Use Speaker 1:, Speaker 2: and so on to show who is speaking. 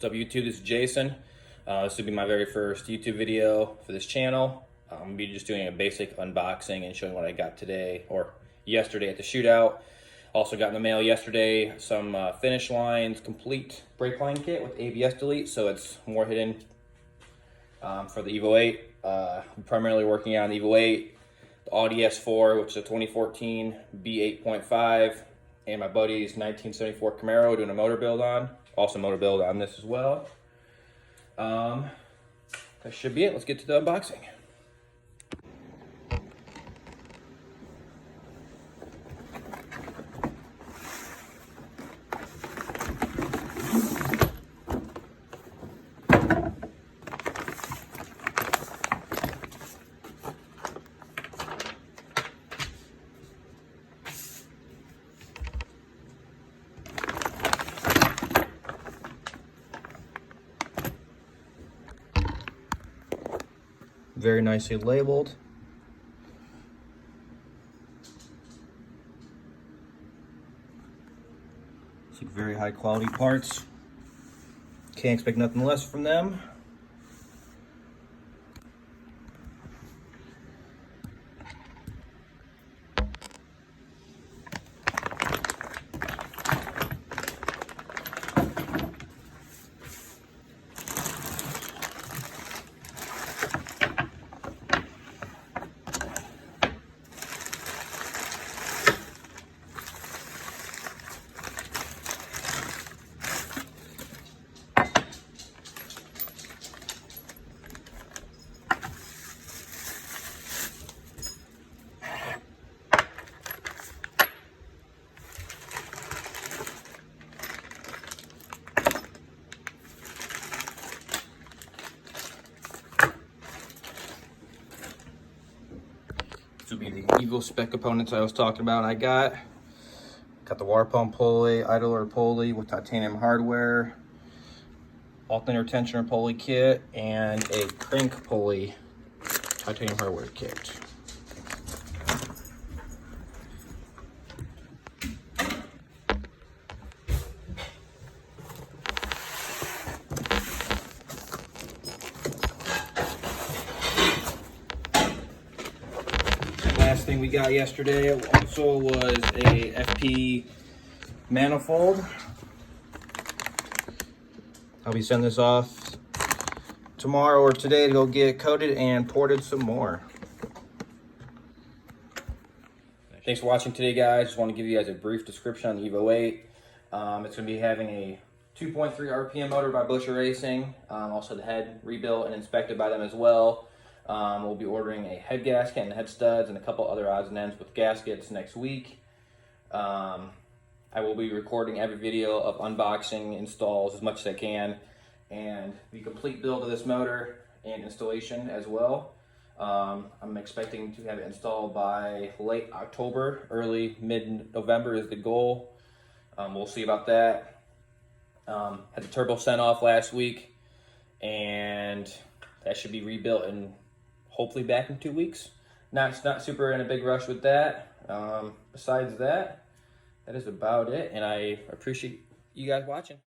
Speaker 1: What's up, YouTube? This is Jason. This will be my very first YouTube video for this channel. I'm going to be just doing a basic unboxing and showing what I got today or yesterday at the shootout. Also got in the mail yesterday some finish lines complete brake line kit with ABS delete, so it's more hidden for the Evo 8. I'm primarily working on the Evo 8, the Audi S4, which is a 2014 B8.5, and my buddy's 1974 Camaro doing a motor build on. Also motor build on this as well. That should be it. Let's get to the unboxing. Very nicely labeled. See, very high quality parts. Can't expect nothing less from them. This will be the Evo spec components I was talking about. I got the water pump pulley, idler pulley with titanium hardware, alternator tensioner pulley kit, and a crank pulley titanium hardware kit. Last thing we got yesterday also was a FP manifold. I'll be sending this off tomorrow or today to go get coated and ported some more. Thanks for watching today, guys. Just want to give you guys a brief description on the Evo 8. It's going to be having a 2.3 RPM motor by Busher Racing. Also the head rebuilt and inspected by them as well. We'll be ordering a head gasket and head studs and a couple other odds and ends with gaskets next week. I will be recording every video of unboxing installs as much as I can, and the complete build of this motor and installation as well. I'm expecting to have it installed by late October, early mid-November is the goal. We'll see about that. Had the turbo sent off last week, and that should be rebuilt and hopefully back in 2 weeks. Not super in a big rush with that. Besides that, that is about it, and I appreciate you guys watching.